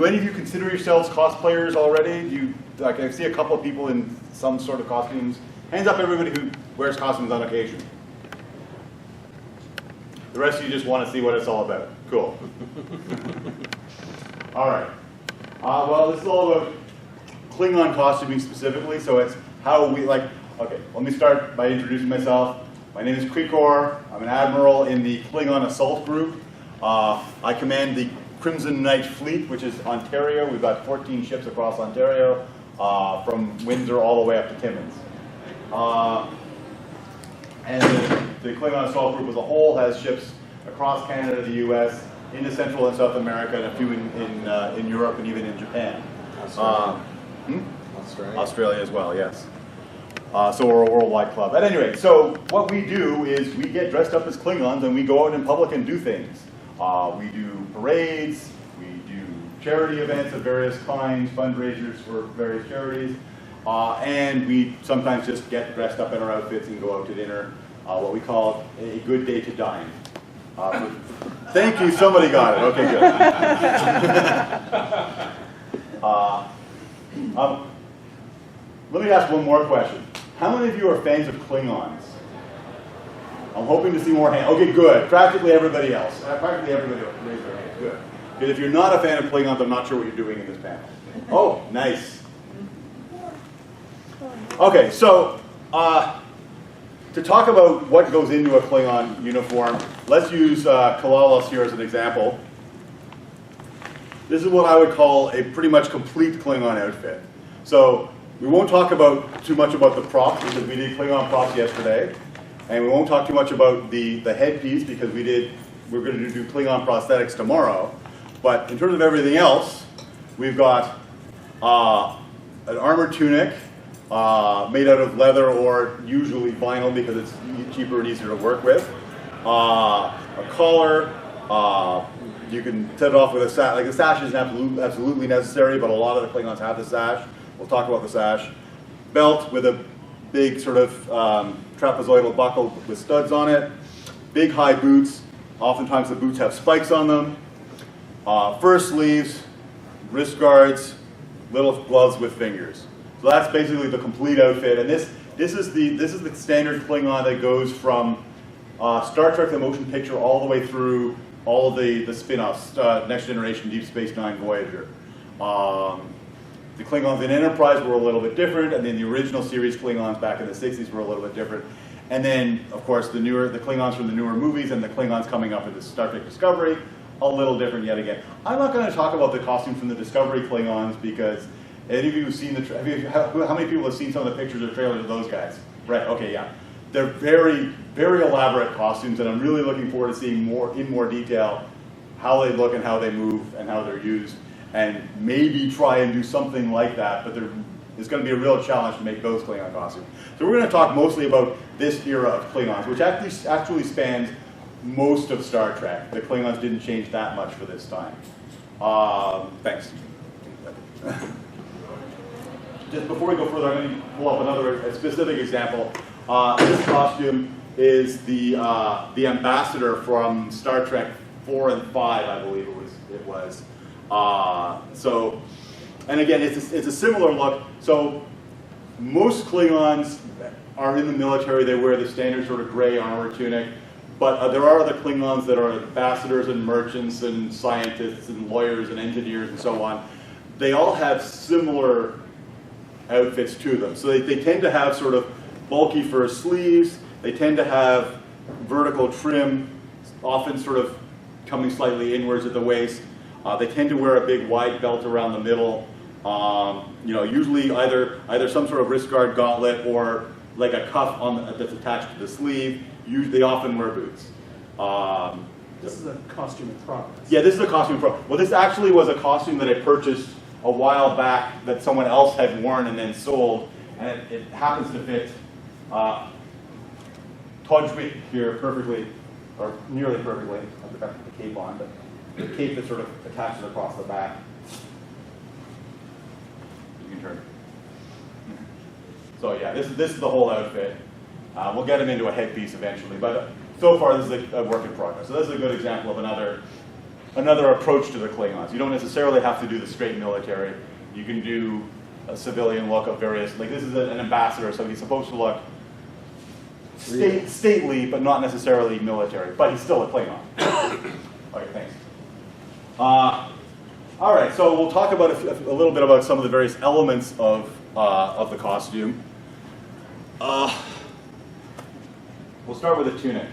do any of you consider yourselves cosplayers already? Do you, like, I see a couple of people in some sort of costumes. Hands up everybody who wears costumes on occasion. The rest of you just want to see what it's all about. Cool. All right. Well, this is all about Klingon costuming specifically, so it's how we, like, okay, let me start by introducing myself. My name is Krikor. I'm an admiral in the Klingon Assault Group. I command the Crimson Knight Fleet, which is Ontario. We've got 14 ships across Ontario, from Windsor all the way up to Timmins. And the Klingon Assault Group as a whole has ships across Canada, the U.S., into Central and South America, and a few in Europe and even in Japan. Australia as well, yes. So we're a worldwide club. At any rate, so what we do is we get dressed up as Klingons and we go out in public and do things. We do parades, we do charity events of various kinds, fundraisers for various charities, and we sometimes just get dressed up in our outfits and go out to dinner, what we call a good day to dine. Thank you, somebody got it. Okay, good. Let me ask one more question. How many of you are fans of Klingons? I'm hoping to see more hands. Okay, good. Practically everybody else. Practically everybody else. Raise their hands. Good. Because if you're not a fan of Klingons, I'm not sure what you're doing in this panel. Oh, nice. Okay, so to talk about what goes into a Klingon uniform, let's use Kalalos here as an example. This is what I would call a pretty much complete Klingon outfit. So we won't talk too much about the props because we did Klingon props yesterday, and we won't talk too much about the headpiece because we're going to do Klingon prosthetics tomorrow. But in terms of everything else, we've got an armored tunic made out of leather or usually vinyl because it's cheaper and easier to work with. A collar. You can set it off with a sash. Like the sash isn't absolutely necessary, but a lot of the Klingons have the sash. We'll talk about the sash. Belt with a big sort of trapezoidal buckle with studs on it. Big high boots. Oftentimes the boots have spikes on them. Fur sleeves, wrist guards, little gloves with fingers. So that's basically the complete outfit. And this is the standard Klingon that goes from Star Trek the motion picture all the way through all of the spin-offs, Next Generation, Deep Space Nine, Voyager. The Klingons in Enterprise were a little bit different, and then the original series Klingons back in the 60s were a little bit different. And then, of course, the Klingons from the newer movies and the Klingons coming up in the Star Trek Discovery, a little different yet again. I'm not going to talk about the costume from the Discovery Klingons because any of you who've seen how many people have seen some of the pictures or trailers of those guys? Right, okay, yeah. They're very, very elaborate costumes, and I'm really looking forward to seeing in more detail how they look and how they move and how they're used, and maybe try and do something like that, but it's going to be a real challenge to make those Klingon costumes. So we're going to talk mostly about this era of Klingons, which actually spans most of Star Trek. The Klingons didn't change that much for this time. Thanks. Just before we go further, I'm going to pull up a specific example. This costume is the ambassador from Star Trek 4 and 5, I believe it was. So, and again, it's a similar look. So, most Klingons are in the military. They wear the standard sort of gray armor tunic. But there are other Klingons that are ambassadors and merchants and scientists and lawyers and engineers and so on. They all have similar outfits to them. So they tend to have sort of bulky fur sleeves. They tend to have vertical trim, often sort of coming slightly inwards at the waist. They tend to wear a big wide belt around the middle. Usually either some sort of wrist guard gauntlet or like a cuff that's attached to the sleeve. They often wear boots. This is a costume in progress. Yeah, this is a costume in progress. Well, this actually was a costume that I purchased a while back that someone else had worn and then sold, and it happens to fit TojwI here perfectly, or nearly perfectly. I forgot to put the cape on, but the cape that sort of attaches across the back. You can turn. So yeah, this is the whole outfit. We'll get him into a headpiece eventually, but so far this is a work in progress. So this is a good example of another another approach to the Klingons. You don't necessarily have to do the straight military. You can do a civilian look of various, like this is an ambassador, so he's supposed to look stately, but not necessarily military, but he's still a Klingon. Okay, thanks. All right, so we'll talk about a little bit about some of the various elements of the costume. We'll start with a tunic.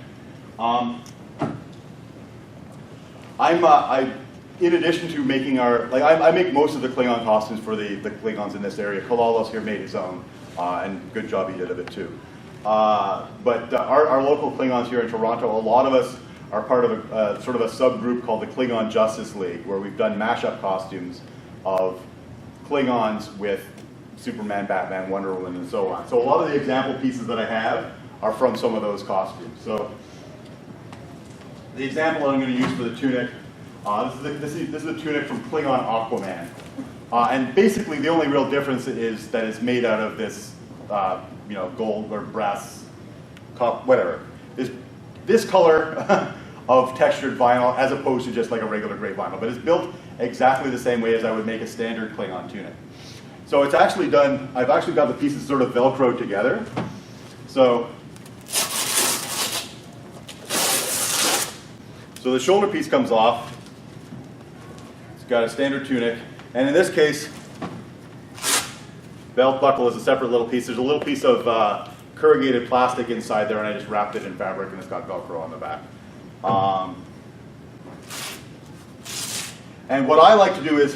In addition to making I make most of the Klingon costumes for the Klingons in this area. Kalalos here made his own, and good job he did of it too. But our local Klingons here in Toronto, a lot of us are part of a sort of a subgroup called the Klingon Justice League, where we've done mashup costumes of Klingons with Superman, Batman, Wonder Woman, and so on. So a lot of the example pieces that I have are from some of those costumes. So the example that I'm going to use for the tunic, this is a tunic from Klingon Aquaman. And basically the only real difference is that it's made out of this gold or brass, whatever. This color of textured vinyl as opposed to just like a regular gray vinyl. But it's built exactly the same way as I would make a standard Klingon tunic. So it's actually done, I've actually got the pieces sort of Velcroed together. So the shoulder piece comes off. It's got a standard tunic. And in this case, belt buckle is a separate little piece. There's a little piece of corrugated plastic inside there, and I just wrapped it in fabric, and it's got Velcro on the back. And what I like to do is,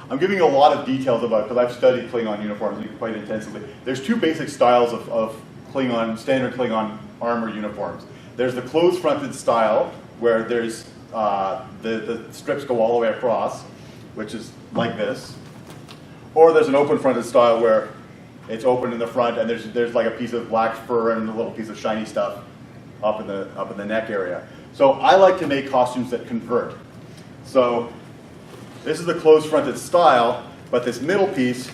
I'm giving you a lot of details about, because I've studied Klingon uniforms quite intensively. There's two basic styles of Klingon, standard Klingon armor uniforms. There's the closed-fronted style, where there's the strips go all the way across, which is like this. Or there's an open-fronted style where it's open in the front, and there's like a piece of black fur and a little piece of shiny stuff up in the neck area. So I like to make costumes that convert. So this is the closed-fronted style, but this middle piece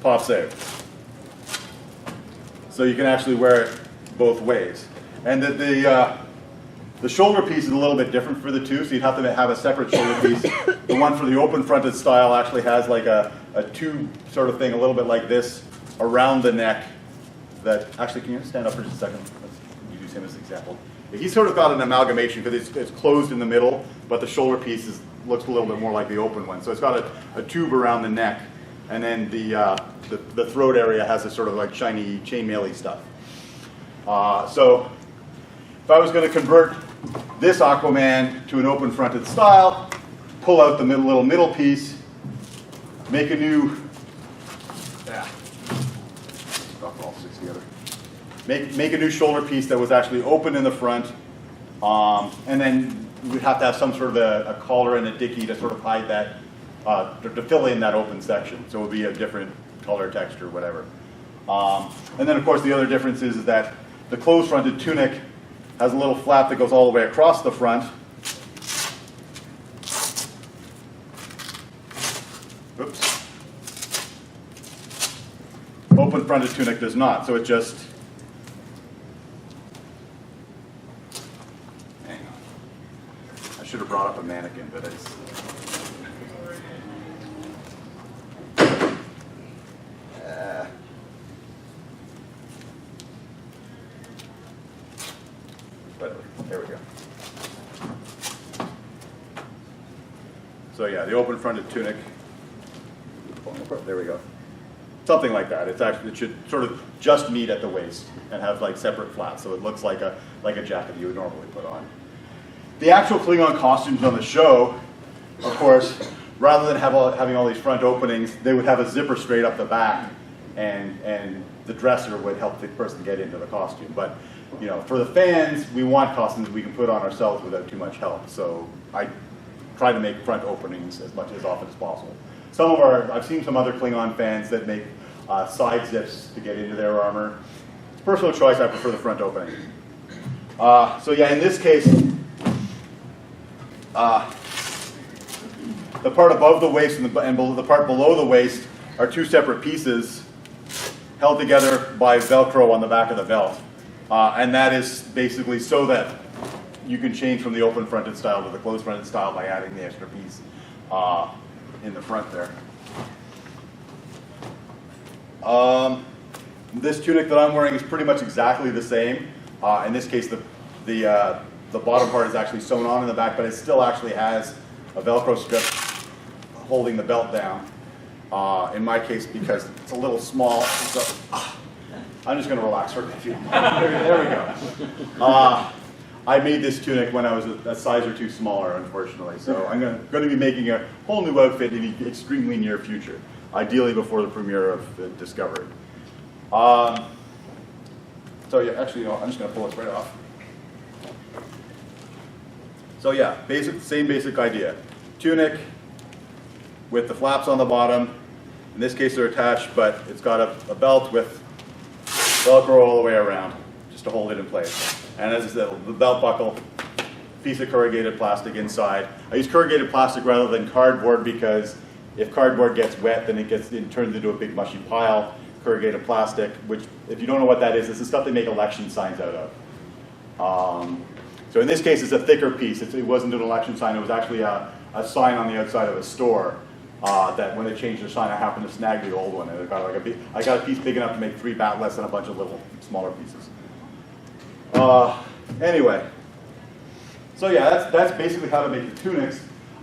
pops out. So you can actually wear it both ways. And the shoulder piece is a little bit different for the two, so you'd have to have a separate shoulder piece. The one for the open-fronted style actually has like a tube sort of thing, a little bit like this, around the neck. Actually, can you stand up for just a second? Let's use him as an example. He's sort of got an amalgamation because it's closed in the middle, but the shoulder piece looks a little bit more like the open one. So it's got a tube around the neck, and then the throat area has this sort of like shiny chainmail-y stuff. So if I was going to convert this Aquaman to an open-fronted style, pull out the little middle piece, make a new, all six together. Make a new shoulder piece that was actually open in the front, and then we'd have to have some sort of a collar and a dicky to sort of hide that, to fill in that open section. So it would be a different color, texture, whatever. And then of course the other difference is that the closed-fronted tunic has a little flap that goes all the way across the front. Oops. Open-fronted tunic does not, so it just, hang on. I should have brought up a mannequin, but it's, there we go. So yeah, the open-fronted tunic. There we go. Something like that. It should sort of just meet at the waist and have like separate flaps, so it looks like a jacket you would normally put on. The actual Klingon costumes on the show, of course, rather than having all these front openings, they would have a zipper straight up the back, and the dresser would help the person get into the costume. But for the fans, we want costumes we can put on ourselves without too much help. So I try to make front openings as often as possible. I've seen some other Klingon fans that make side zips to get into their armor. It's personal choice. I prefer the front opening. So yeah, in this case, the part above the waist and the part below the waist are two separate pieces held together by Velcro on the back of the belt. And that is basically so that you can change from the open fronted style to the closed fronted style by adding the extra piece in the front there. This tunic that I'm wearing is pretty much exactly the same. In this case, the bottom part is actually sewn on in the back, but it still actually has a Velcro strip holding the belt down. In my case, because it's a little small, so I'm just going to relax for a bit. There we go. I made this tunic when I was a size or two smaller, unfortunately. So I'm going to be making a whole new outfit in the extremely near future, ideally before the premiere of Discovery. So yeah, actually, you know, I'm just going to pull this right off. So yeah, same basic idea. Tunic with the flaps on the bottom. In this case, they're attached, but it's got a belt with Velcro all the way around, just to hold it in place. And as I said, the belt buckle, piece of corrugated plastic inside. I use corrugated plastic rather than cardboard because if cardboard gets wet, then it turns into a big mushy pile. Corrugated plastic, which, if you don't know what that is, it's the stuff they make election signs out of. So in this case, it's a thicker piece. It wasn't an election sign. It was actually a sign on the outside of a store that when they changed the sign, I happened to snag the old one. And I got a piece big enough to make 3 gauntlets and a bunch of little smaller pieces. Anyway, so yeah, that's basically how to make the tunics.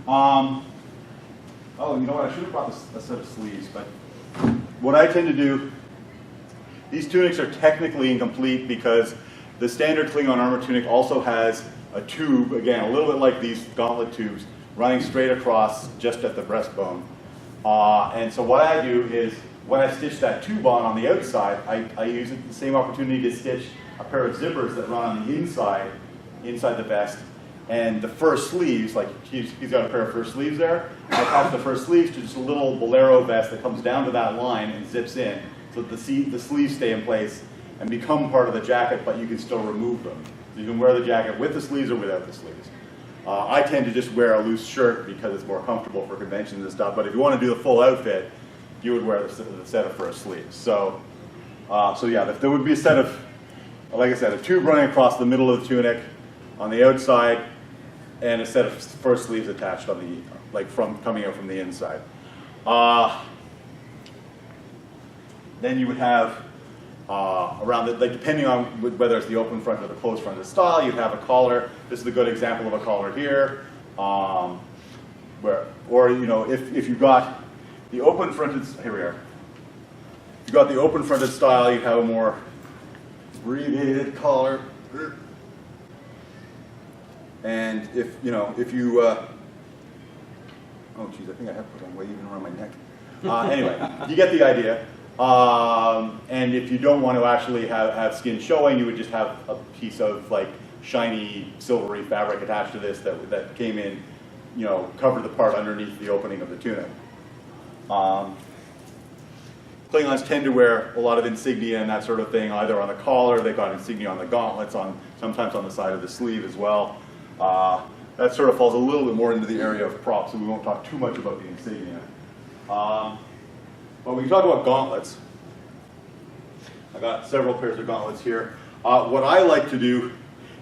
Oh, you know what? I should have brought a set of sleeves, but what I tend to do, these tunics are technically incomplete because the standard Klingon armor tunic also has a tube, again, a little bit like these gauntlet tubes, running straight across just at the breastbone. And so what I do is, when I stitch that tube on the outside, I use the same opportunity to stitch a pair of zippers that run on the inside the vest. And the fur sleeves, like he's got a pair of fur sleeves there. I attach the fur sleeves to just a little bolero vest that comes down to that line and zips in, so that the sleeves stay in place and become part of the jacket, but you can still remove them. So you can wear the jacket with the sleeves or without the sleeves. I tend to just wear a loose shirt because it's more comfortable for conventions and stuff, but if you want to do the full outfit, you would wear the set of fur sleeves. So yeah, there would be a set of, like I said, a tube running across the middle of the tunic on the outside, and a set of fur sleeves attached on the, coming out from the inside. Then you would have around the, depending on whether it's the open front or the closed fronted style, you have a collar. This is a good example of a collar here. Or you know, if you've got the open fronted, here we are. If you've got the open fronted style, you have a more abbreviated collar. And if you, oh geez, I think I have put on weight even around my neck. Anyway, you get the idea. And if you don't want to actually have skin showing, you would just have a piece of like shiny silvery fabric attached to this that came in, you know, covered the part underneath the opening of the tunic. Klingons tend to wear a lot of insignia and that sort of thing, either on the collar, they've got insignia on the gauntlets, sometimes on the side of the sleeve as well. That sort of falls a little bit more into the area of props, so we won't talk too much about the insignia. But we can talk about gauntlets. I got several pairs of gauntlets here. What I like to do,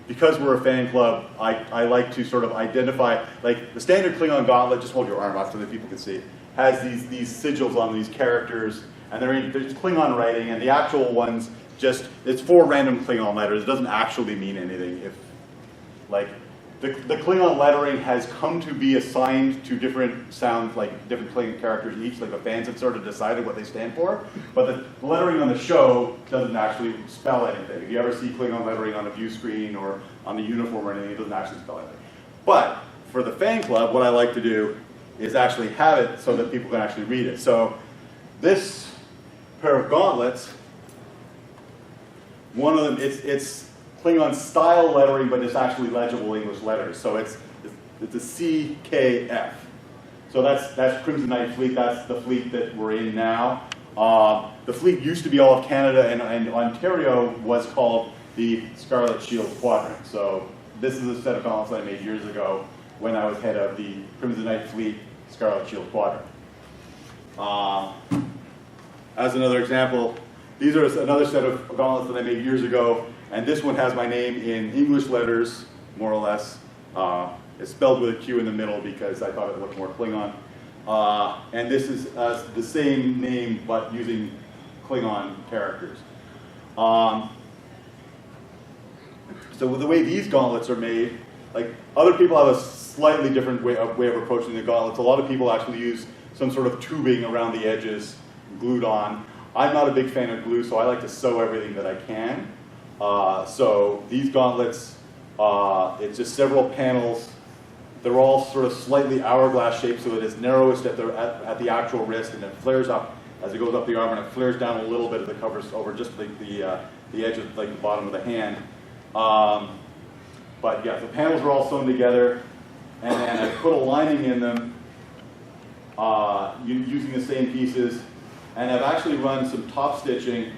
because we're a fan club, I like to sort of identify, like the standard Klingon gauntlet, just hold your arm up so that people can see, has these sigils on these characters, and there's Klingon writing, and the actual ones it's 4 random Klingon letters. It doesn't actually mean anything. The Klingon lettering has come to be assigned to different sounds, like different Klingon characters each, like the fans have sort of decided what they stand for, but the lettering on the show doesn't actually spell anything. If you ever see Klingon lettering on a view screen or on the uniform or anything, it doesn't actually spell anything. But for the fan club, what I like to do is actually have it so that people can actually read it. So this pair of gauntlets, one of them, it's Klingon style lettering, but it's actually legible English letters. So it's a CKF. So that's Crimson Knight Fleet. That's the fleet that we're in now. The fleet used to be all of Canada, and Ontario was called the Scarlet Shield Quadrant. So this is a set of gauntlets that I made years ago when I was head of the Crimson Knight Fleet Scarlet Shield Quadrant. As another example, these are another set of gauntlets that I made years ago And this one has my name in English letters, more or less. It's spelled with a Q in the middle because I thought it looked more Klingon. And this is the same name, but using Klingon characters. So the way these gauntlets are made, like other people have a slightly different way of approaching the gauntlets. A lot of people actually use some sort of tubing around the edges, glued on. I'm not a big fan of glue, so I like to sew everything that I can. So these gauntlets, it's just several panels. They're all sort of slightly hourglass shaped, so it is narrowest at the actual wrist, and it flares up as it goes up the arm, and it flares down a little bit as it covers over just the edge of like the bottom of the hand. But yeah, the panels are all sewn together, and then I put a lining in them using the same pieces, and I've actually run some top stitching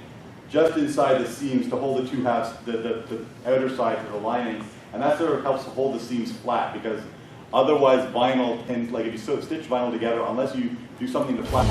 just inside the seams to hold the two halves, the outer side to the lining, and that sort of helps to hold the seams flat, because otherwise vinyl tends, like if you stitch vinyl together, unless you do something to flatten